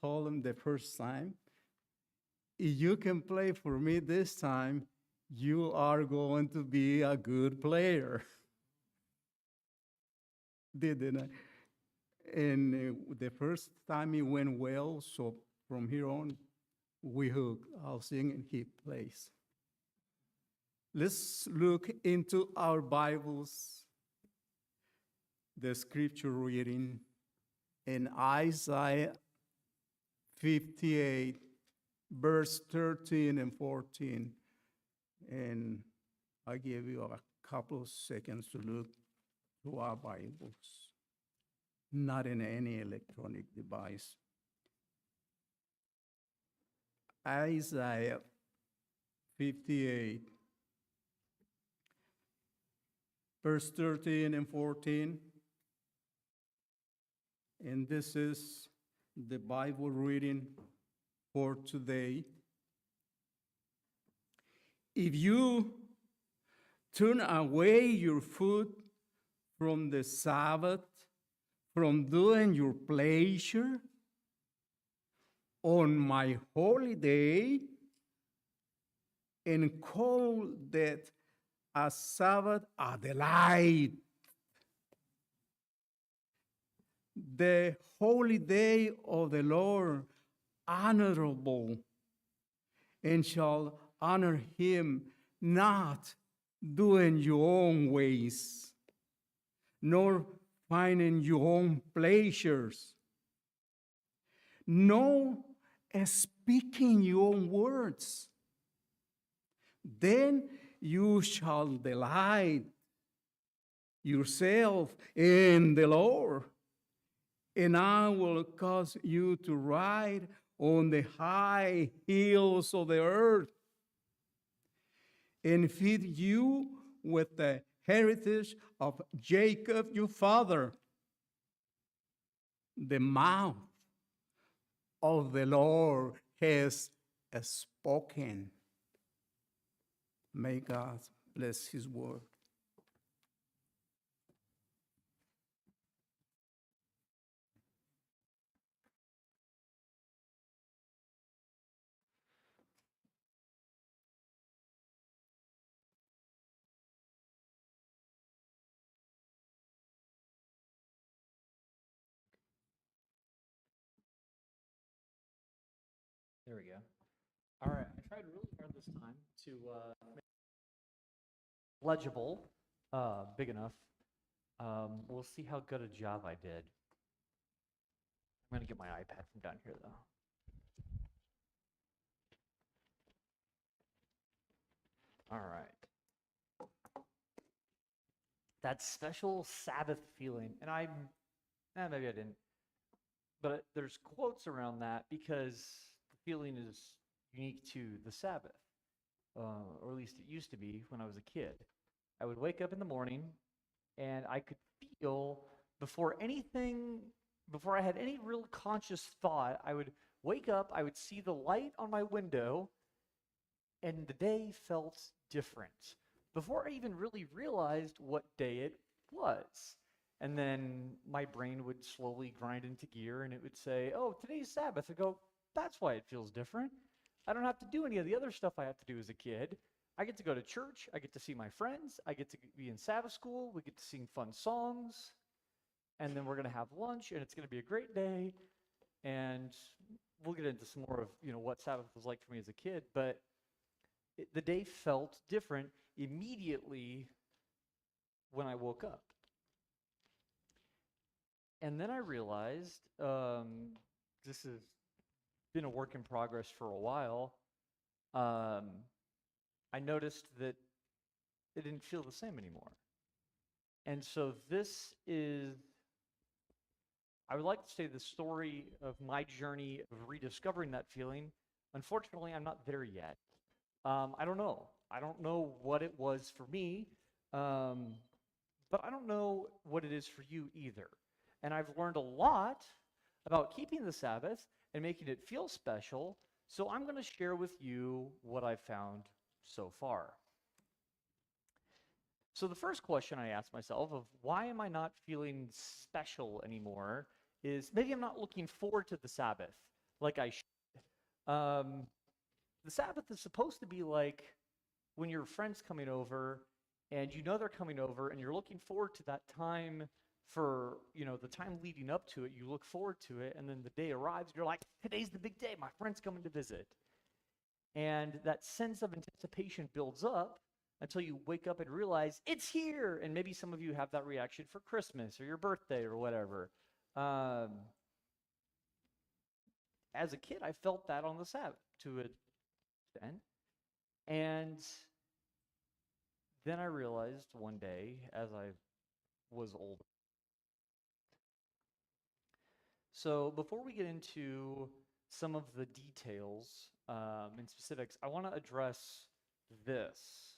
told him the first time, if you can play for me this time, you are going to be a good player. Didn't I? And the first time it went well, so from here on, we hook. I'll sing and he plays. Let's look into our Bibles, the scripture reading in Isaiah 58, verse 13 and 14. And I give you a couple of seconds to look through our Bibles, not in any electronic device. Isaiah 58, verse 13 and 14. And this is the Bible reading for today. If you turn away your foot from the Sabbath, from doing your pleasure on my holy day, and call that a Sabbath a delight, the holy day of the Lord honorable, and shall honor him, not doing your own ways, nor finding your own pleasures, nor speaking your own words. Then you shall delight yourself in the Lord, and I will cause you to ride on the high hills of the earth, and feed you with the heritage of Jacob your father. The mouth of the Lord has spoken. May God bless his word. There we go. All right, I tried really hard this time to make it legible, big enough. We'll see how good a job I did. I'm gonna get my iPad from down here though. All right. That special Sabbath feeling, and maybe I didn't, but there's quotes around that because the feeling is unique to the Sabbath, or at least it used to be when I was a kid. I would wake up in the morning and I could feel before anything, before I had any real conscious thought, I would wake up, I would see the light on my window, and the day felt different before I even really realized what day it was. And then my brain would slowly grind into gear and it would say, oh, today's Sabbath. I go, that's why it feels different. I don't have to do any of the other stuff I have to do as a kid. I get to go to church. I get to see my friends. I get to be in Sabbath school. We get to sing fun songs. And then we're going to have lunch and it's going to be a great day. And we'll get into some more of, what Sabbath was like for me as a kid. But the day felt different immediately when I woke up. And then I realized this has been a work in progress for a while. I noticed that it didn't feel the same anymore. And so I would like to say the story of my journey of rediscovering that feeling. Unfortunately, I'm not there yet. I don't know. I don't know what it was for me, but I don't know what it is for you either. And I've learned a lot about keeping the Sabbath and making it feel special, so I'm going to share with you what I've found so far. So the first question I asked myself of why am I not feeling special anymore is maybe I'm not looking forward to the Sabbath like I should. The Sabbath is supposed to be like when your friend's coming over and you know they're coming over and you're looking forward to that time for, the time leading up to it. You look forward to it, and then the day arrives, you're like, today's the big day. My friend's coming to visit. And that sense of anticipation builds up until you wake up and realize it's here. And maybe some of you have that reaction for Christmas or your birthday or whatever. Um, as a kid, I felt that on the Sabbath to an extent. And then I realized one day as I was older. So before we get into some of the details and specifics, I want to address this: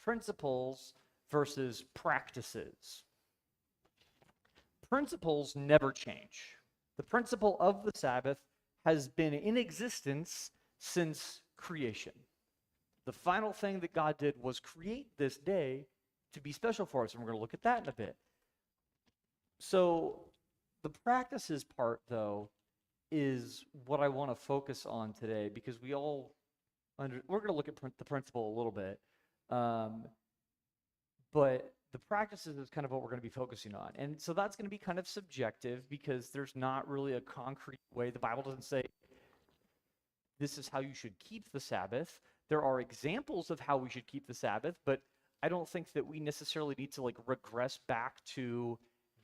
principles versus practices. Principles never change. The principle of the Sabbath has been in existence since creation. The final thing that God did was create this day to be special for us, and we're going to look at that in a bit. So the practices part, though, is what I want to focus on today, because we're going to look at the principle a little bit, but the practices is kind of what we're going to be focusing on. And so that's going to be kind of subjective, because there's not really a concrete way. The Bible doesn't say this is how you should keep the Sabbath. There are examples of how we should keep the Sabbath, but I don't think that we necessarily need to regress back to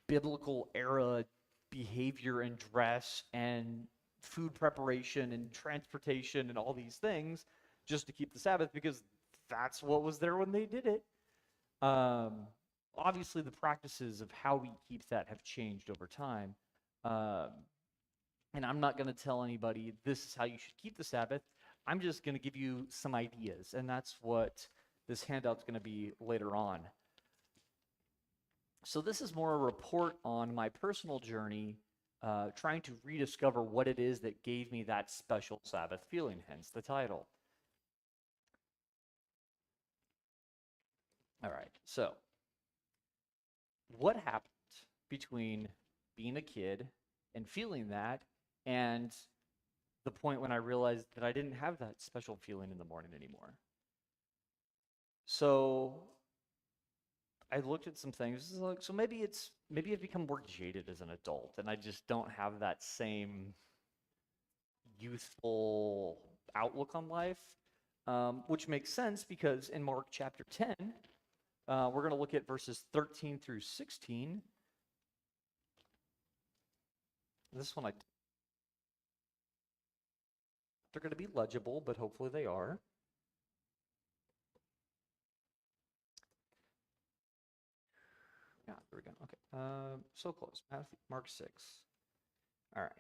biblical era behavior and dress and food preparation and transportation and all these things just to keep the Sabbath, because that's what was there when they did it. Obviously, the practices of how we keep that have changed over time. And I'm not going to tell anybody this is how you should keep the Sabbath. I'm just going to give you some ideas, and that's what this handout's going to be later on. So this is more a report on my personal journey, trying to rediscover what it is that gave me that special Sabbath feeling, hence the title. All right, so what happened between being a kid and feeling that and the point when I realized that I didn't have that special feeling in the morning anymore? So I looked at some things. So maybe I've become more jaded as an adult, and I just don't have that same youthful outlook on life, which makes sense because in Mark chapter 10, we're going to look at verses 13 through 16. This one, they're going to be legible, but hopefully they are. Yeah, there we go. Okay, so close. Mark 6. All right.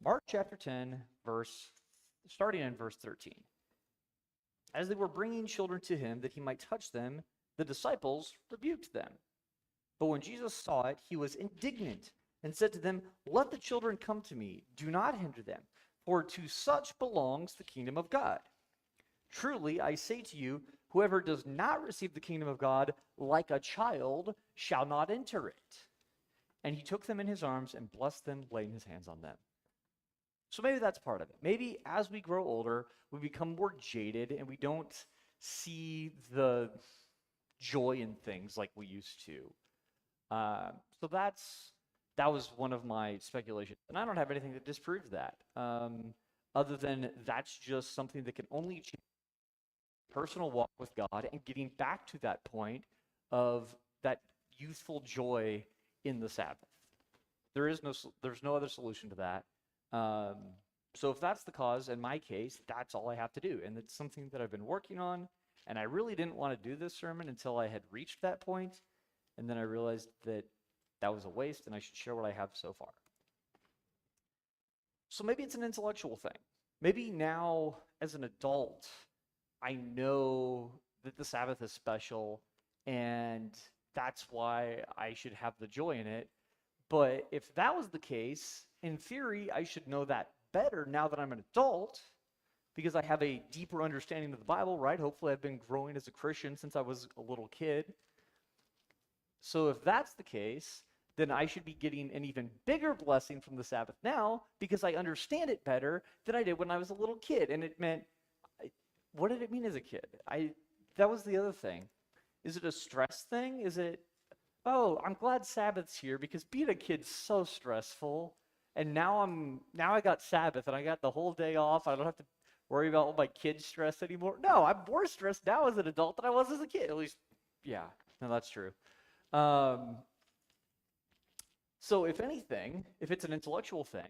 Mark chapter 10, starting in verse 13. As they were bringing children to him that he might touch them, the disciples rebuked them. But when Jesus saw it, he was indignant and said to them, "Let the children come to me. Do not hinder them, for to such belongs the kingdom of God. Truly, I say to you, whoever does not receive the kingdom of God like a child shall not enter it." And he took them in his arms and blessed them, laying his hands on them. So maybe that's part of it. Maybe as we grow older, we become more jaded and we don't see the joy in things like we used to. So that was one of my speculations. And I don't have anything that disproves that, other than that's just something that can only change personal walk with God and getting back to that point of that youthful joy in the Sabbath. There's no other solution to that. So if that's the cause, in my case, that's all I have to do. And it's something that I've been working on. And I really didn't want to do this sermon until I had reached that point. And then I realized that that was a waste and I should share what I have so far. So maybe it's an intellectual thing. Maybe now, as an adult, I know that the Sabbath is special and that's why I should have the joy in it. But if that was the case, in theory, I should know that better now that I'm an adult, because I have a deeper understanding of the Bible, right? Hopefully I've been growing as a Christian since I was a little kid. So if that's the case, then I should be getting an even bigger blessing from the Sabbath now because I understand it better than I did when I was a little kid. And it meant, what did it mean as a kid? That was the other thing. Is it a stress thing? Is it, oh, I'm glad Sabbath's here because being a kid's so stressful. And now I got Sabbath and I got the whole day off. I don't have to worry about all my kids' stress anymore. No, I'm more stressed now as an adult than I was as a kid. At least, yeah, no, that's true. So if anything, if it's an intellectual thing,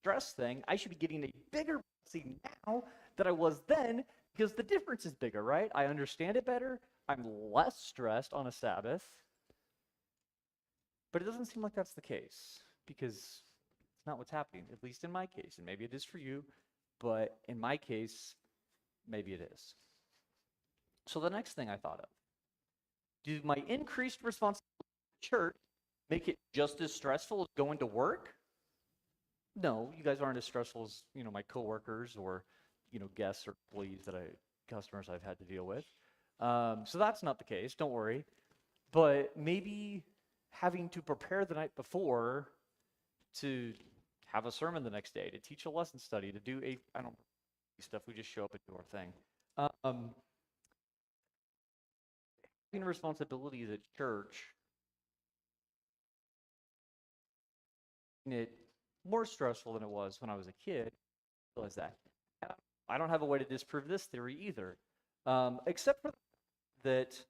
stress thing, I should be getting a bigger blessing now than I was then because the difference is bigger, right? I understand it better. I'm less stressed on a Sabbath. But it doesn't seem like that's the case because it's not what's happening, at least in my case. And maybe it is for you, but in my case, maybe it is. So the next thing I thought of, do my increased responsibility in church make it just as stressful as going to work? No, you guys aren't as stressful as, my coworkers or, guests or employees customers I've had to deal with. So that's not the case, don't worry. But maybe having to prepare the night before to have a sermon the next day, to teach a lesson study, to do stuff, we just show up and do our thing. Having responsibilities at church, it more stressful than it was when I was a kid. I realize that. I don't have a way to disprove this theory either, except for that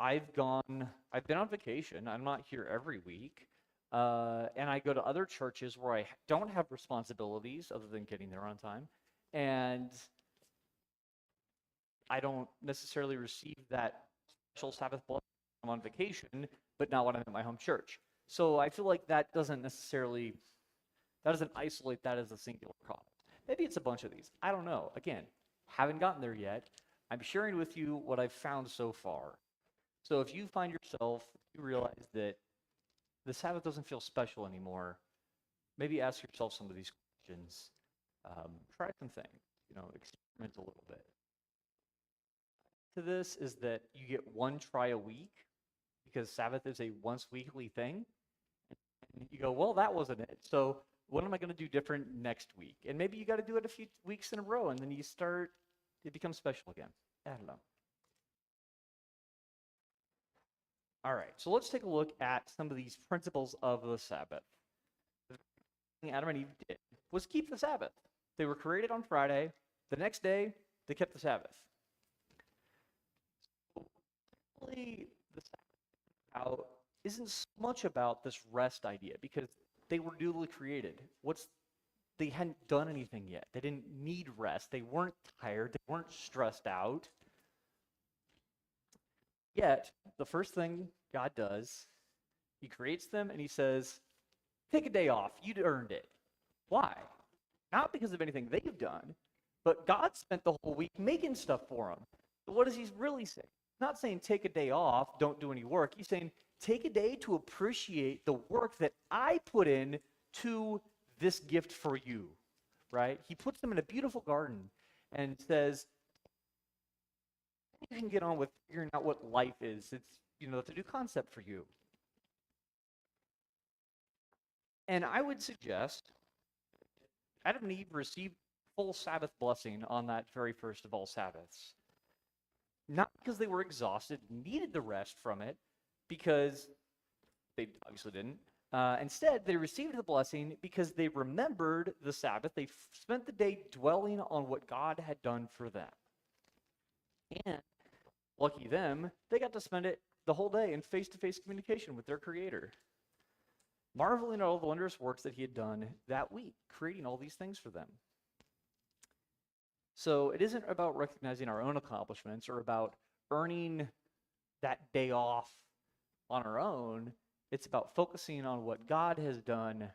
I've been on vacation. I'm not here every week. And I go to other churches where I don't have responsibilities other than getting there on time. And I don't necessarily receive that special Sabbath blessing when I'm on vacation, but not when I'm at my home church. So I feel like that doesn't isolate that as a singular cause. Maybe it's a bunch of these. I don't know. Again, haven't gotten there yet. I'm sharing with you what I've found so far. So if you realize that the Sabbath doesn't feel special anymore, maybe ask yourself some of these questions. Try some things, experiment a little bit. To this is that you get one try a week because Sabbath is a once weekly thing. And you go, well, that wasn't it. So what am I going to do different next week? And maybe you got to do it a few weeks in a row, and then it becomes special again. I don't know. All right, so let's take a look at some of these principles of the Sabbath. The first thing Adam and Eve did was keep the Sabbath. They were created on Friday. The next day, they kept the Sabbath. So, really, the Sabbath isn't so much about this rest idea because they were newly created. They hadn't done anything yet. They didn't need rest. They weren't tired. They weren't stressed out. Yet, the first thing God does, he creates them and he says, take a day off. You'd earned it. Why? Not because of anything they've done, but God spent the whole week making stuff for them. So what does he really say? He's not saying take a day off, don't do any work. He's saying take a day to appreciate the work that I put in to this gift for you, right? He puts them in a beautiful garden and says, you can get on with figuring out what life is. It's, it's a new concept for you. And I would suggest Adam and Eve received full Sabbath blessing on that very first of all Sabbaths. Not because they were exhausted, needed the rest from it, because they obviously didn't. Instead, they received the blessing because they remembered the Sabbath. They spent the day dwelling on what God had done for them. And lucky them, they got to spend it the whole day in face-to-face communication with their Creator, marveling at all the wondrous works that he had done that week, creating all these things for them. So it isn't about recognizing our own accomplishments or about earning that day off on our own. It's about focusing on what God has done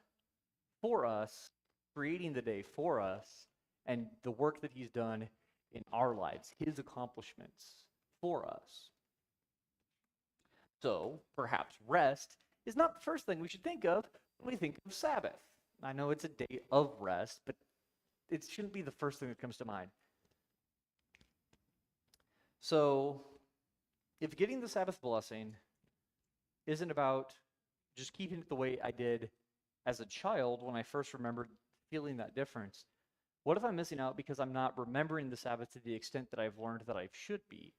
for us, creating the day for us, and the work that he's done in our lives, his accomplishments for us. So perhaps rest is not the first thing we should think of when we think of Sabbath. I know it's a day of rest, but it shouldn't be the first thing that comes to mind. So if getting the Sabbath blessing isn't about just keeping it the way I did as a child when I first remembered feeling that difference? What if I'm missing out because I'm not remembering the Sabbath to the extent that I've learned that I should be?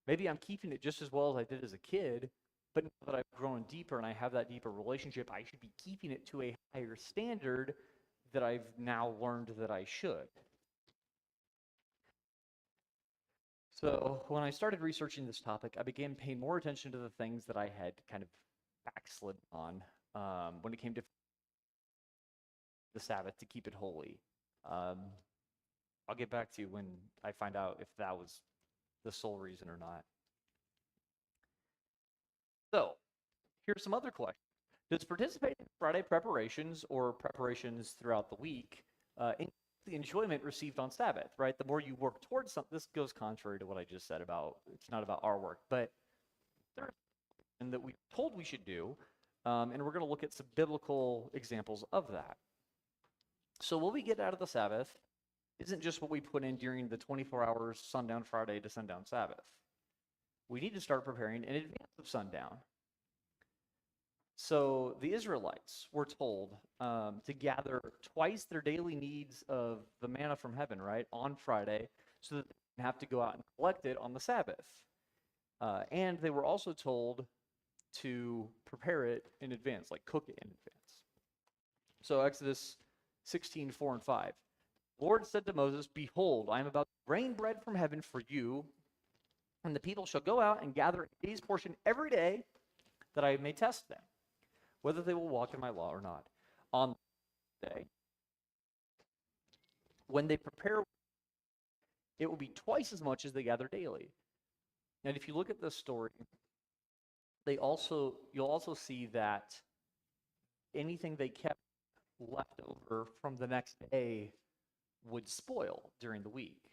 Maybe I'm keeping it just as well as I did as a kid, but now that I've grown deeper and I have that deeper relationship, I should be keeping it to a higher standard that I've now learned that I should. So when I started researching this topic, I began paying more attention to the things that I had kind of backslid on when it came to the Sabbath to keep it holy. Um, I'll get back to you when I find out if that was the sole reason or not. So here's some other questions. Does participating in Friday preparations or preparations throughout the week increase the enjoyment received on Sabbath, right? The more you work towards something, this goes contrary to what I just said about it's not about our work, but there's something that we're told we should do, and we're going to look at some biblical examples of that. So what we get out of the Sabbath isn't just what we put in during the 24 hours sundown Friday to sundown Sabbath. We need to start preparing in advance of sundown. So the Israelites were told to gather twice their daily needs of the manna from heaven, right, on Friday, so that they didn't have to go out and collect it on the Sabbath. And they were also told to prepare it in advance, like cook it in advance. So Exodus 16:4 and 5. The Lord said to Moses, "Behold, I am about to rain bread from heaven for you, and the people shall go out and gather a day's portion every day, that I may test them, whether they will walk in my law or not. On the day, when they prepare, it will be twice as much as they gather daily." And if you look at this story, you'll also see that anything they kept left over from the next day would spoil during the week.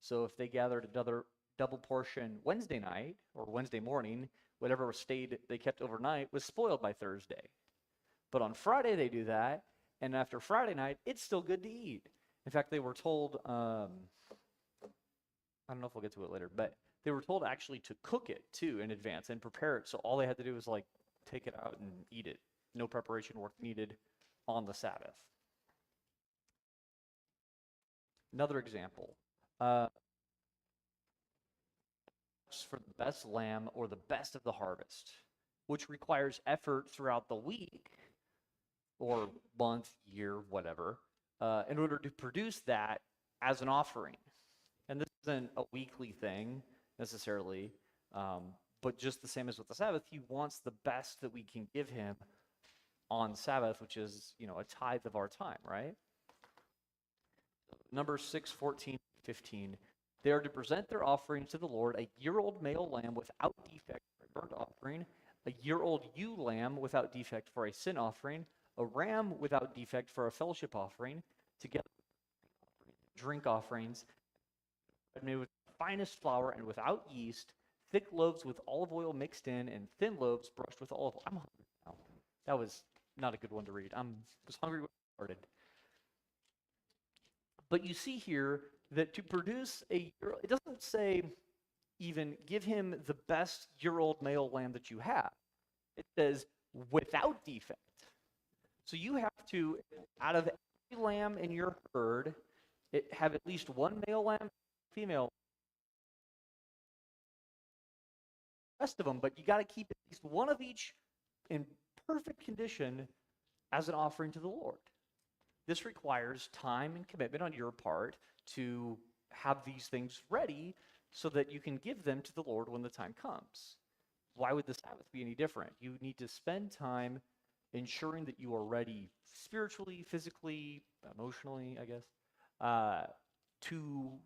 So if they gathered another double portion Wednesday night or Wednesday morning, whatever they kept overnight was spoiled by Thursday. But on Friday they do that, and after Friday night, it's still good to eat. In fact, they were told, I don't know if we'll get to it later, but they were told actually to cook it too in advance and prepare it. So all they had to do was like take it out and eat it. No preparation work needed on the Sabbath. Another example, for the best lamb or the best of the harvest, which requires effort throughout the week or month, year, whatever, in order to produce that as an offering. And this isn't a weekly thing necessarily, but just the same as with the Sabbath, he wants the best that we can give him on Sabbath, which is, a tithe of our time, right? Numbers 6:14, 15. They are to present their offering to the Lord, a year-old male lamb without defect for a burnt offering, a year-old ewe lamb without defect for a sin offering, a ram without defect for a fellowship offering, together with drink offerings, made with the finest flour and without yeast, thick loaves with olive oil mixed in, and thin loaves brushed with olive oil. I'm hungry now. That was not a good one to read. I was hungry when I started. But you see here that to produce it doesn't say even give him the best year-old male lamb that you have. It says without defect. So you have to, out of every lamb in your herd, have at least one male lamb, female. The rest of them, but you got to keep at least one of each in perfect condition as an offering to the Lord. This requires time and commitment on your part to have these things ready so that you can give them to the Lord when the time comes. Why would the Sabbath be any different? You need to spend time ensuring that you are ready spiritually, physically, emotionally, I guess, to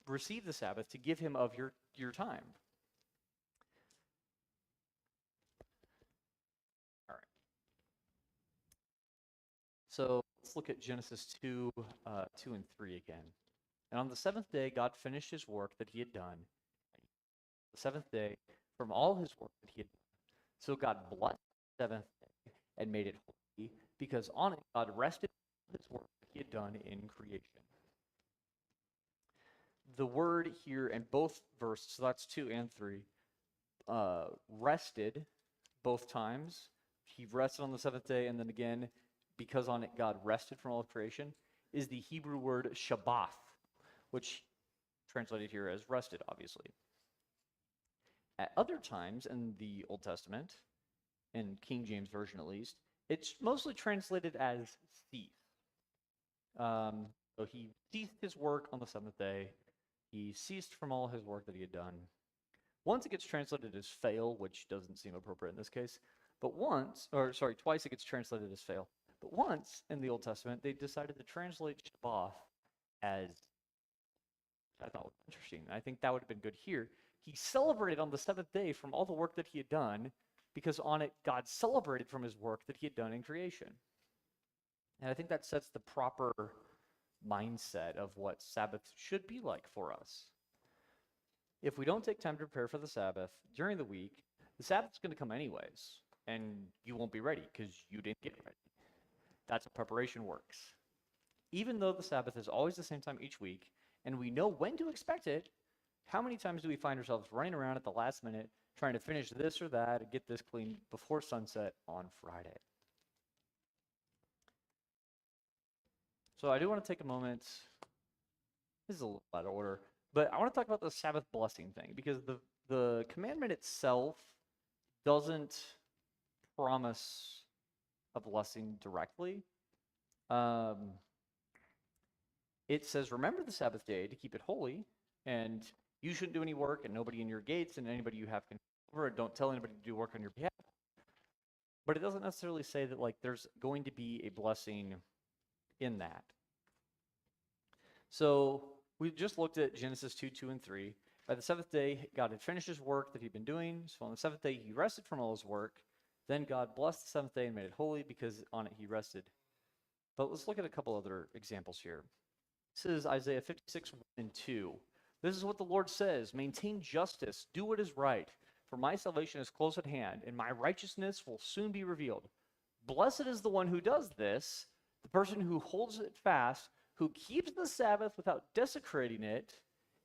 receive the Sabbath, to give him of your time. All right. So let's look at Genesis 2, 2 and 3 again. And on the seventh day, God finished his work that he had done. The seventh day, from all his work that he had done. So God blessed the seventh day and made it holy, because on it God rested from his work that he had done in creation. The word here in both verses, so that's 2 and 3, rested both times, he rested on the seventh day, and then again, because on it God rested from all of creation, is the Hebrew word Shabbath, which translated here as rested, obviously. At other times in the Old Testament, in King James Version at least, it's mostly translated as cease. So he ceased his work on the seventh day. He ceased from all his work that he had done. Once it gets translated as fail, which doesn't seem appropriate in this case, but twice it gets translated as fail. But once in the Old Testament, they decided to translate Shabbath as, I thought was interesting. I think that would have been good here. He celebrated on the seventh day from all the work that he had done, because on it, God celebrated from his work that he had done in creation. And I think that sets the proper mindset of what Sabbath should be like for us. If we don't take time to prepare for the Sabbath during the week, the Sabbath's going to come anyways, and you won't be ready because you didn't get ready. That's how preparation works. Even though the Sabbath is always the same time each week, and we know when to expect it, how many times do we find ourselves running around at the last minute trying to finish this or that and get this clean before sunset on Friday? So I do want to take a moment. This is a little out of order, but I want to talk about the Sabbath blessing thing, because the commandment itself doesn't promise a blessing directly. It says, remember the Sabbath day to keep it holy, and you shouldn't do any work, and nobody in your gates and anybody you have control over, don't tell anybody to do work on your behalf. But it doesn't necessarily say that like there's going to be a blessing in that. So we just looked at Genesis 2, 2, and 3. By the seventh day, God had finished his work that he'd been doing. So on the seventh day, he rested from all his work. Then God blessed the seventh day and made it holy, because on it he rested. But let's look at a couple other examples here. This is Isaiah 56, 1 and 2. This is what the Lord says: maintain justice, do what is right, for my salvation is close at hand, and my righteousness will soon be revealed. Blessed is the one who does this, the person who holds it fast, who keeps the Sabbath without desecrating it,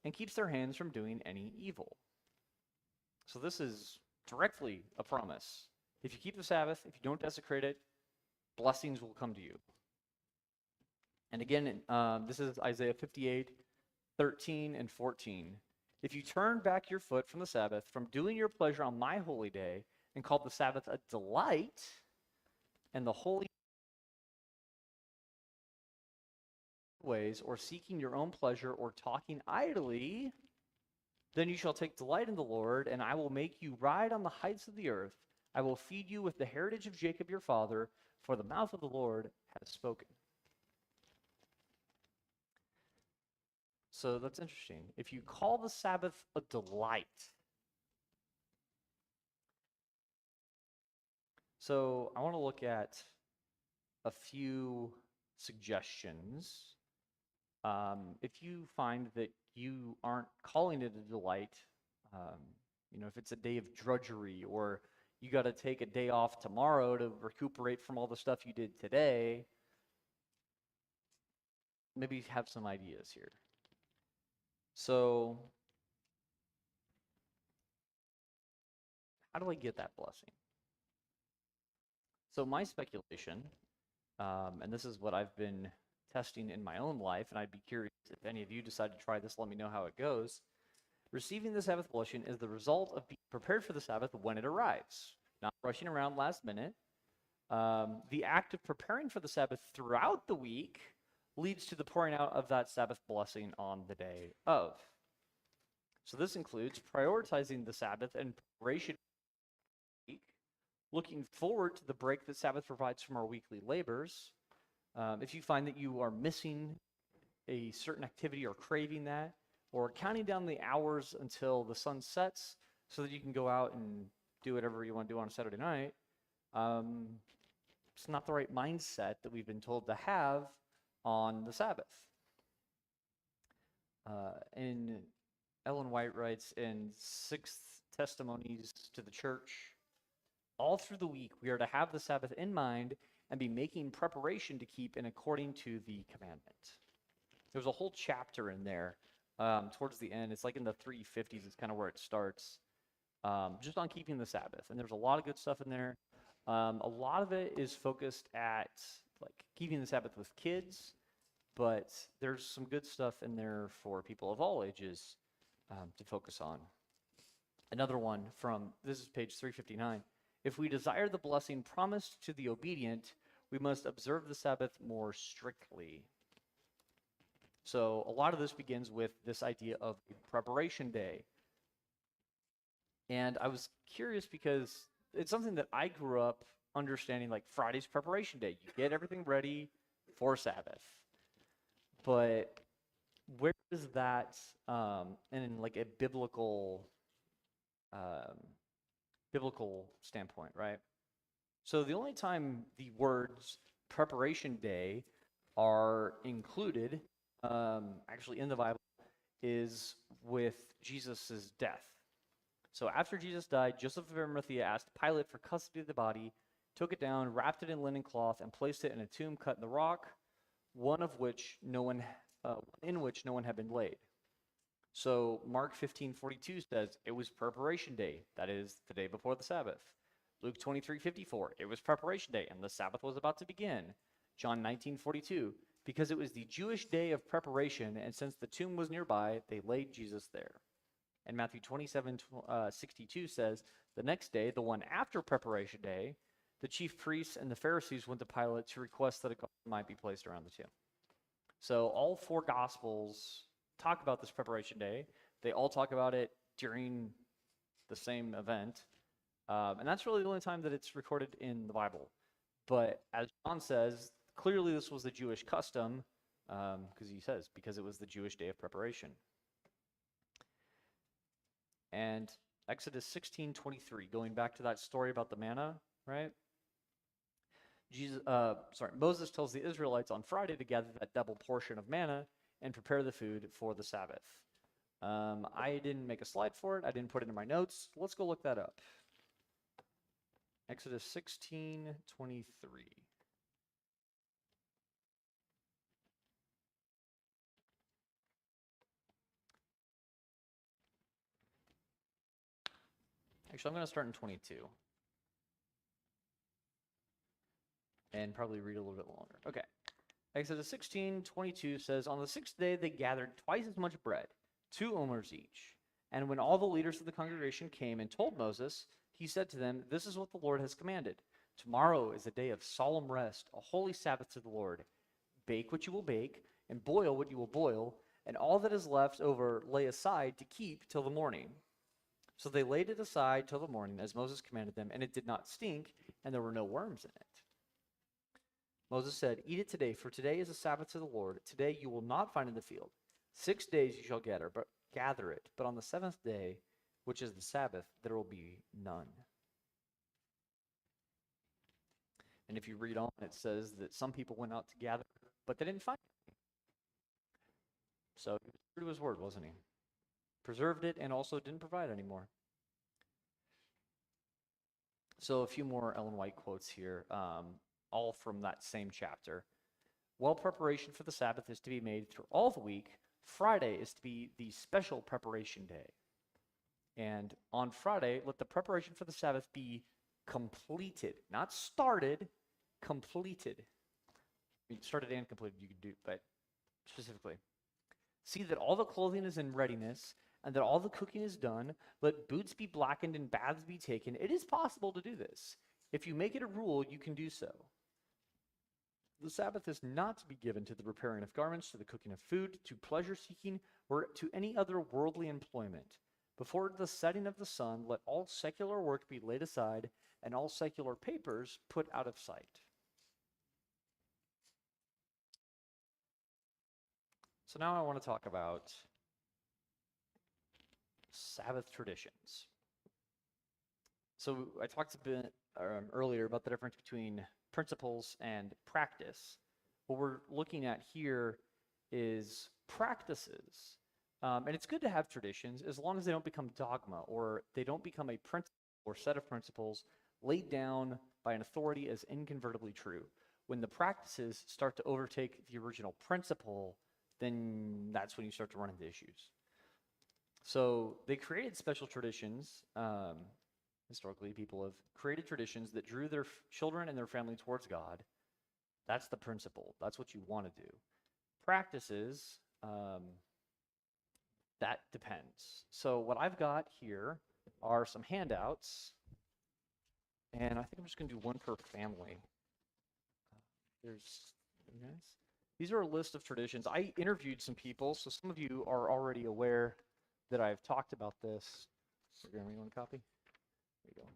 and keeps their hands from doing any evil. So this is directly a promise. If you keep the Sabbath, if you don't desecrate it, blessings will come to you. And again, this is Isaiah 58, 13 and 14. If you turn back your foot from the Sabbath, from doing your pleasure on my holy day, and call the Sabbath a delight, and the holy ways, or seeking your own pleasure, or talking idly, then you shall take delight in the Lord, and I will make you ride on the heights of the earth. I will feed you with the heritage of Jacob your father, for the mouth of the Lord has spoken. So that's interesting. If you call the Sabbath a delight. So I want to look at a few suggestions. If you find that you aren't calling it a delight, if it's a day of drudgery, or you got to take a day off tomorrow to recuperate from all the stuff you did today, maybe have some ideas here. So, how do I get that blessing? So my speculation, and this is what I've been testing in my own life, and I'd be curious if any of you decide to try this, let me know how it goes. Receiving the Sabbath blessing is the result of being prepared for the Sabbath when it arrives, not rushing around last minute. The act of preparing for the Sabbath throughout the week leads to the pouring out of that Sabbath blessing on the day of. So this includes prioritizing the Sabbath and preparation week, looking forward to the break that Sabbath provides from our weekly labors. If you find that you are missing a certain activity or craving that, or counting down the hours until the sun sets so that you can go out and do whatever you want to do on a Saturday night, it's not the right mindset that we've been told to have on the Sabbath. And Ellen White writes in 6 Testimonies to the Church, all through the week we are to have the Sabbath in mind and be making preparation to keep in according to the commandment. There's a whole chapter in there towards the end. It's like in the 350s, it's kind of where it starts, just on keeping the Sabbath. And there's a lot of good stuff in there. A lot of it is focused at like keeping the Sabbath with kids, but there's some good stuff in there for people of all ages to focus on. Another one from, this is page 359. If we desire the blessing promised to the obedient, we must observe the Sabbath more strictly. So a lot of this begins with this idea of a preparation day. And I was curious because it's something that I grew up understanding, like Friday's preparation day. You get everything ready for Sabbath. But where is that in like a biblical standpoint, right? So the only time the words preparation day are included actually in the Bible is with Jesus' death. So after Jesus died, Joseph of Arimathea asked Pilate for custody of the body, took it down, wrapped it in linen cloth, and placed it in a tomb cut in the rock, one in which no one had been laid. So Mark 15:42 says it was preparation day, that is the day before the Sabbath. Luke 23:54, it was preparation day, and the Sabbath was about to begin. John 19:42, because it was the Jewish day of preparation, and since the tomb was nearby, they laid Jesus there. And Matthew 27:62 says, the next day, the one after preparation day, the chief priests and the Pharisees went to Pilate to request that a garland might be placed around the tomb. So all four Gospels talk about this preparation day. They all talk about it during the same event. And that's really the only time that it's recorded in the Bible. But as John says, clearly this was the Jewish custom, because he says, because it was the Jewish day of preparation. And Exodus 16:23, going back to that story about the manna, right? Moses tells the Israelites on Friday to gather that double portion of manna and prepare the food for the Sabbath. I didn't make a slide for it. I didn't put it in my notes. Let's go look that up. Exodus 16:23. Actually, I'm going to start in 22. And probably read a little bit longer. Okay. Exodus 16:22 says, on the sixth day they gathered twice as much bread, 2 omers each. And when all the leaders of the congregation came and told Moses, he said to them, this is what the Lord has commanded. Tomorrow is a day of solemn rest, a holy Sabbath to the Lord. Bake what you will bake, and boil what you will boil, and all that is left over lay aside to keep till the morning. So they laid it aside till the morning, as Moses commanded them, and it did not stink, and there were no worms in it. Moses said, eat it today, for today is a Sabbath to the Lord. Today you will not find in the field. 6 days you shall gather it, but on the seventh day, which is the Sabbath, there will be none. And if you read on, it says that some people went out to gather, but they didn't find it. So he was true to his word, wasn't he? Preserved it and also didn't provide anymore. So a few more Ellen White quotes here, all from that same chapter. While preparation for the Sabbath is to be made through all the week, Friday is to be the special preparation day. And on Friday, let the preparation for the Sabbath be completed, not started, completed. I mean, started and completed you could do, but specifically. See that all the clothing is in readiness and that all the cooking is done. Let boots be blackened and baths be taken. It is possible to do this. If you make it a rule, you can do so. The Sabbath is not to be given to the repairing of garments, to the cooking of food, to pleasure-seeking, or to any other worldly employment. Before the setting of the sun, let all secular work be laid aside, and all secular papers put out of sight. So now I want to talk about Sabbath traditions. So I talked a bit earlier about the difference between principles and practice. What we're looking at here is practices. And it's good to have traditions as long as they don't become dogma or they don't become a principle or set of principles laid down by an authority as inconvertibly true. When the practices start to overtake the original principle, then that's when you start to run into issues. So they created special traditions historically, people have created traditions that drew their children and their family towards God. That's the principle. That's what you want to do. Practices, that depends. So what I've got here are some handouts, and I think I'm just going to do one per family. There's, guys. These are a list of traditions. I interviewed some people, so some of you are already aware that I've talked about this. Graham, you want a copy? There you go.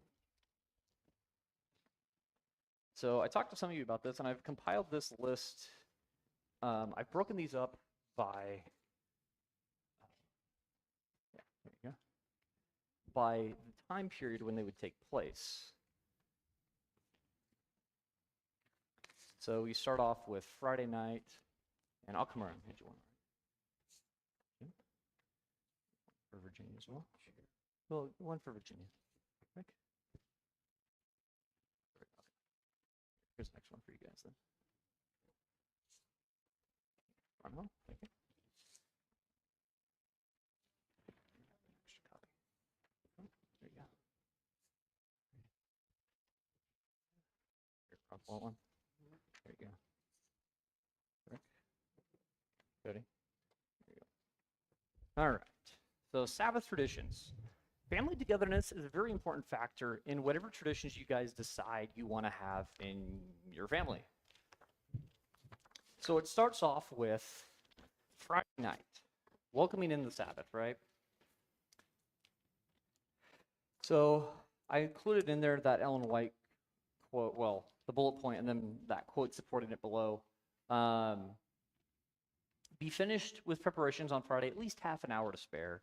So I talked to some of you about this, and I've compiled this list. I've broken these up by, yeah, there you go, by the time period when they would take place. So we start off with Friday night, and I'll come around and hand you one. For Virginia as well? Sure. Well, one for Virginia. Rick? Here's the next one for you guys then. Run home. Thank you. Extra copy. Oh, there you go. Here, Rob, want one? There you go. Rick? Cody? There you go. All right. So Sabbath traditions. Family togetherness is a very important factor in whatever traditions you guys decide you want to have in your family. So it starts off with Friday night, welcoming in the Sabbath, right? So I included in there that Ellen White quote, well, the bullet point, and then that quote supporting it below. Be finished with preparations on Friday, at least half an hour to spare.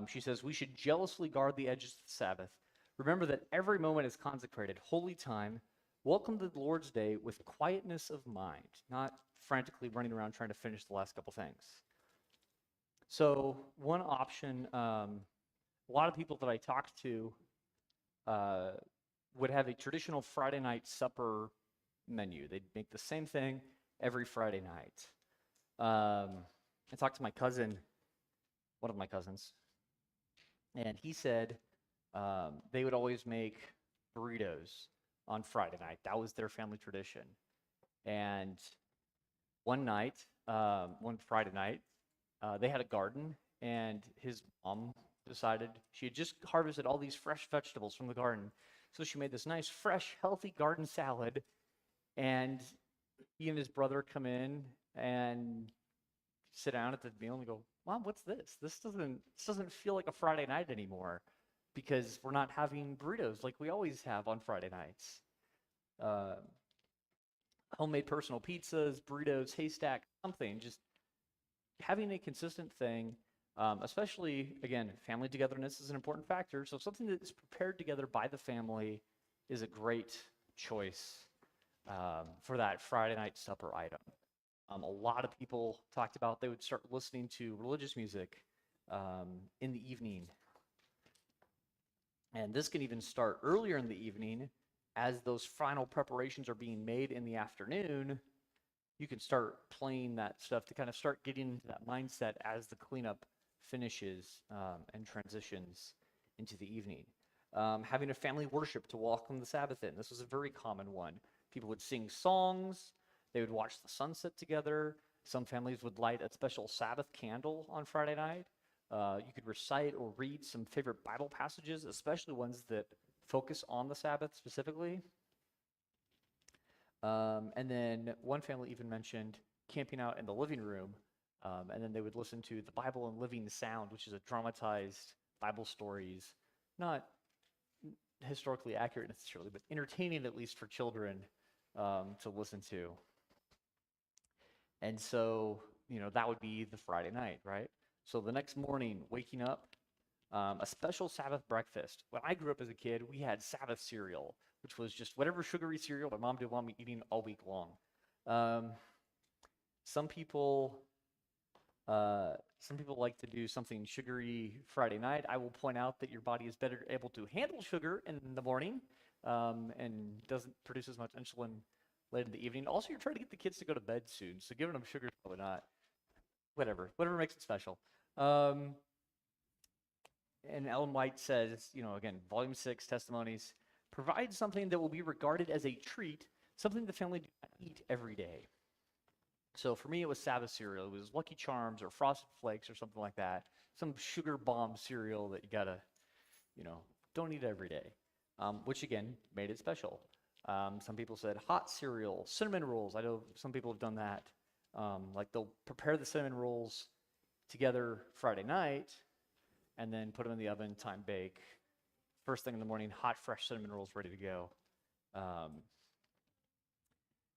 She says, we should jealously guard the edges of the Sabbath. Remember that every moment is consecrated, holy time. Welcome to the Lord's Day with quietness of mind, not frantically running around trying to finish the last couple things. So one option, a lot of people that I talked to would have a traditional Friday night supper menu. They'd make the same thing every Friday night. I talked to my cousin, one of my cousins, and he said they would always make burritos on Friday night. That was their family tradition. And one Friday night, they had a garden, and his mom decided she had just harvested all these fresh vegetables from the garden. So she made this nice, fresh, healthy garden salad, and he and his brother come in and sit down at the meal and go, Mom, what's this? This doesn't feel like a Friday night anymore because we're not having burritos like we always have on Friday nights. Homemade personal pizzas, burritos, haystack, something, just having a consistent thing, especially, again, family togetherness is an important factor. So something that's prepared together by the family is a great choice for that Friday night supper item. A lot of people talked about they would start listening to religious music in the evening. And this can even start earlier in the evening as those final preparations are being made in the afternoon. You can start playing that stuff to kind of start getting into that mindset as the cleanup finishes and transitions into the evening. Having a family worship to welcome the Sabbath in. This was a very common one. People would sing songs. They would watch the sunset together. Some families would light a special Sabbath candle on Friday night. You could recite or read some favorite Bible passages, especially ones that focus on the Sabbath specifically. And then one family even mentioned camping out in the living room, and then they would listen to the Bible in Living Sound, which is a dramatized Bible stories, not historically accurate necessarily, but entertaining at least for children to listen to. And so, that would be the Friday night, right? So the next morning, waking up, a special Sabbath breakfast. When I grew up as a kid, we had Sabbath cereal, which was just whatever sugary cereal my mom didn't want me eating all week long. Some people like to do something sugary Friday night. I will point out that your body is better able to handle sugar in the morning and doesn't produce as much insulin late in the evening. Also, you're trying to get the kids to go to bed soon, so giving them sugar is probably not. Whatever makes it special. and Ellen White says, again, volume 6, Testimonies, provide something that will be regarded as a treat, something the family do not eat every day. So for me, it was Sabbath cereal. It was Lucky Charms or Frosted Flakes or something like that. Some sugar bomb cereal that you gotta, don't eat every day, which again made it special. Some people said hot cereal, cinnamon rolls. I know some people have done that. Like they'll prepare the cinnamon rolls together Friday night and then put them in the oven, time bake. First thing in the morning, hot, fresh cinnamon rolls ready to go.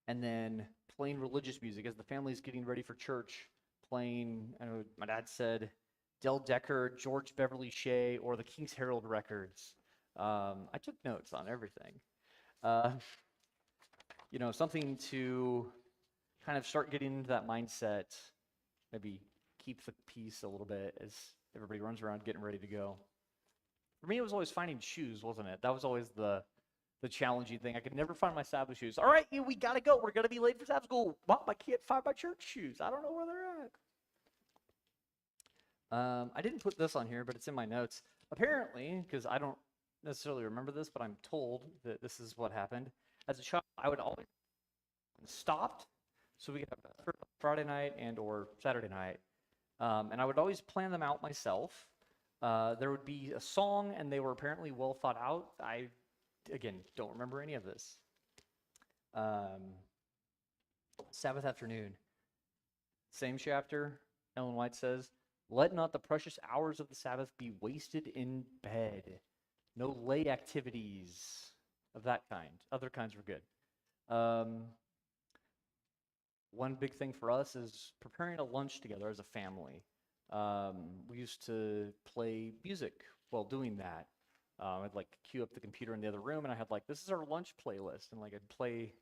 And then playing religious music as the family's getting ready for church, playing, I know my dad said, Del Decker, George Beverly Shea, or the King's Herald records. I took notes on everything. Something to kind of start getting into that mindset, maybe keep the peace a little bit as everybody runs around getting ready to go. For me, it was always finding shoes, wasn't it? That was always the challenging thing. I could never find my Sabbath shoes. All right, we got to go. We're going to be late for Sabbath school. Mom, I can't find my church shoes. I don't know where they're at. I didn't put this on here, but it's in my notes. Apparently, because I don't necessarily remember this, but I'm told that this is what happened. As a child, I would always stopped so we could have Friday night and or Saturday night. And I would always plan them out myself. There would be a song, and they were apparently well thought out. I, again, don't remember any of this. Sabbath afternoon. Same chapter, Ellen White says, let not the precious hours of the Sabbath be wasted in bed. No lay activities of that kind. Other kinds were good. One big thing for us is preparing a lunch together as a family. We used to play music while doing that. I'd queue up the computer in the other room, and I had this is our lunch playlist, and I'd play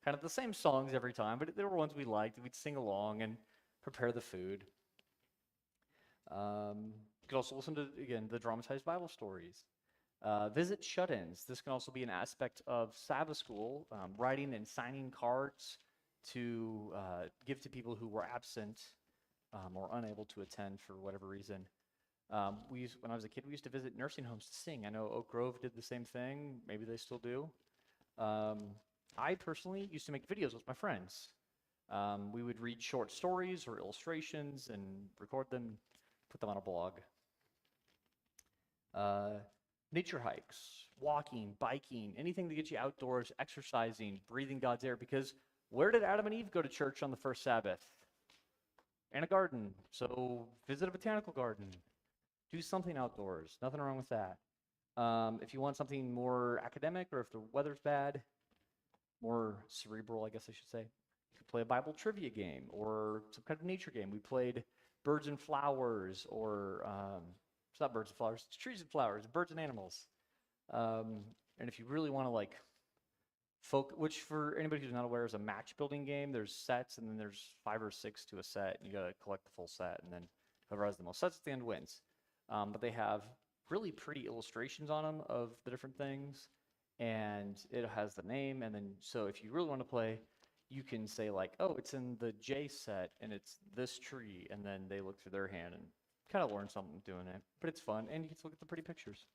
kind of the same songs every time, but there were ones we liked. We'd sing along and prepare the food. You could also listen to, again, the dramatized Bible stories. Visit shut-ins. This can also be an aspect of Sabbath school, writing and signing cards to give to people who were absent or unable to attend for whatever reason. When I was a kid, we used to visit nursing homes to sing. I know Oak Grove did the same thing. Maybe they still do. I personally used to make videos with my friends. We would read short stories or illustrations and record them, put them on a blog. Nature hikes, walking, biking, anything to get you outdoors, exercising, breathing God's air. Because where did Adam and Eve go to church on the first Sabbath? In a garden. So visit a botanical garden. Do something outdoors. Nothing wrong with that. If you want something more academic, or if the weather's bad, more cerebral, I guess I should say, you could play a Bible trivia game or some kind of nature game. We played Birds and Flowers, or it's not Birds and Flowers, it's Trees and Flowers, Birds and Animals. And if you really want to which for anybody who's not aware is a match building game. There's sets, and then there's 5 or 6 to a set, and you gotta collect the full set, and then whoever has the most sets at the end wins. But they have really pretty illustrations on them of the different things, and it has the name, and then so if you really want to play, you can say oh, it's in the J set, and it's this tree, and then they look through their hand and kind of learn something doing it. But it's fun, and you get to look at the pretty pictures.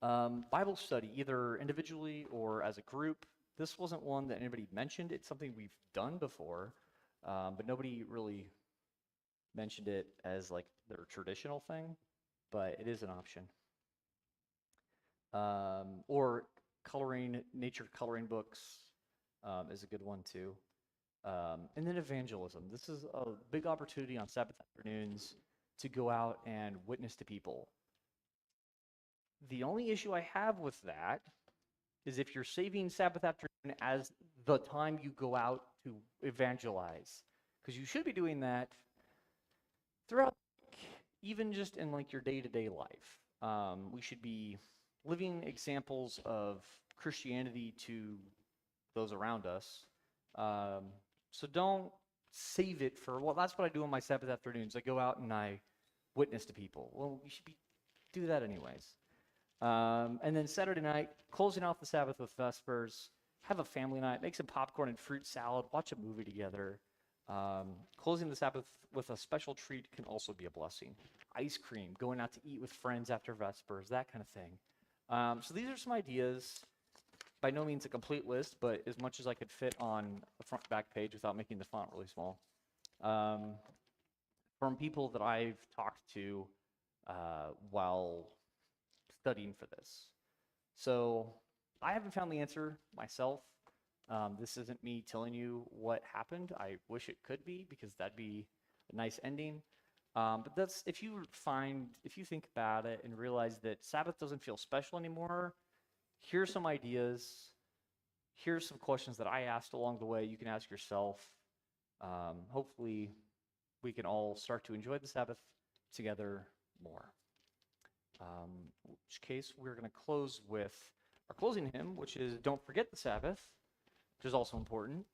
Bible study, either individually or as a group. This wasn't one that anybody mentioned. It's something we've done before, but nobody really mentioned it as their traditional thing, but it is an option. Or nature coloring books is a good one too. And then evangelism. This is a big opportunity on Sabbath afternoons to go out and witness to people. The only issue I have with that is if you're saving Sabbath afternoon as the time you go out to evangelize, because you should be doing that throughout, even just in your day-to-day life. We should be living examples of Christianity to those around us. So don't save it for, well, that's what I do on my Sabbath afternoons. I go out and I witness to people. Well, you should do that anyways. And then Saturday night, closing off the Sabbath with Vespers, have a family night, make some popcorn and fruit salad, watch a movie together. Closing the Sabbath with a special treat can also be a blessing. Ice cream, going out to eat with friends after Vespers, that kind of thing. So these are some ideas. By no means a complete list, but as much as I could fit on the front back page without making the font really small. From people that I've talked to while studying for this. So I haven't found the answer myself. This isn't me telling you what happened. I wish it could be, because that'd be a nice ending. But that's, if you think about it and realize that Sabbath doesn't feel special anymore, here's some ideas. Here's some questions that I asked along the way you can ask yourself. Hopefully, we can all start to enjoy the Sabbath together more. In which case, we're going to close with our closing hymn, which is Don't Forget the Sabbath, which is also important.